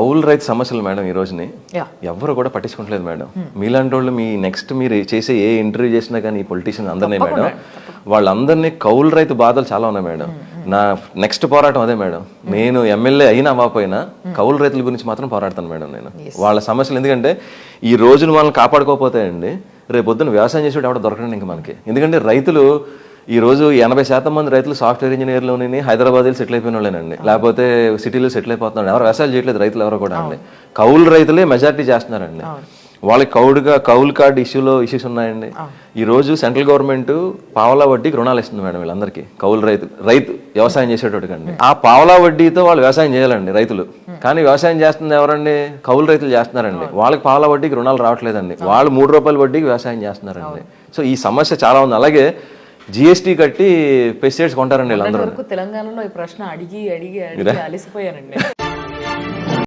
కౌలు రైతు సమస్యలు మేడం ఈ రోజుని ఎవరు కూడా పట్టించుకోవట్లేదు మేడం. మీలాంటి వాళ్ళు మీ నెక్స్ట్ మీరు చేసే ఏ ఇంటర్వ్యూ చేసినా కానీ ఈ పొలిటీషియన్ అందరినీ మేడం వాళ్ళందరినీ కౌలు రైతు బాధలు చాలా ఉన్నాయి మేడం. నా నెక్స్ట్ పోరాటం అదే మేడం. నేను ఎమ్మెల్యే అయినా అవ్వకపోయినా కౌలు రైతుల గురించి మాత్రం పోరాడతాను మేడం. నేను వాళ్ళ సమస్యలు ఎందుకంటే ఈ రోజును మనల్ని కాపాడుకోకపోతే అండి రేపు పొద్దున వ్యవసాయం చేసేవాడు ఎవడ దొరకడండి ఇంకా మనకి. ఎందుకంటే రైతులు ఈ రోజు 80% మంది రైతులు సాఫ్ట్వేర్ ఇంజనీర్లోని హైదరాబాద్లో సెటిల్ అయిపోయిన వాళ్ళేనండి, లేకపోతే సిటీలో సెటిల్ అయిపోతున్నారు. ఎవరు వ్యవసాయం చేయట్లేదు రైతులు ఎవరు కూడా అండి. కౌలు రైతులే మెజారిటీ చేస్తున్నారండి. వాళ్ళకి కౌలు కార్డు ఇష్యూస్ ఉన్నాయండి. ఈ రోజు సెంట్రల్ గవర్నమెంట్ పావలా వడ్డీకి రుణాలు ఇస్తుంది మేడం వీళ్ళందరికీ. కౌలు రైతు వ్యవసాయం చేసేటోడు కండి ఆ పావలా వడ్డీతో వాళ్ళు వ్యవసాయం చేయాలండి రైతులు. కానీ వ్యవసాయం చేస్తుంది ఎవరండి? కౌలు రైతులు చేస్తున్నారండి. వాళ్ళకి పావలా వడ్డీకి రుణాలు రావట్లేదండి. వాళ్ళు 3 రూపాయల వడ్డీకి వ్యవసాయం చేస్తున్నారండి. సో ఈ సమస్య చాలా ఉంది. అలాగే జిఎస్టీ కట్టి పెస్టిసైడ్స్ కొంటారండి వీళ్ళందరూ. తెలంగాణలో ఈ ప్రశ్న అడిగి అలిసిపోయానండి.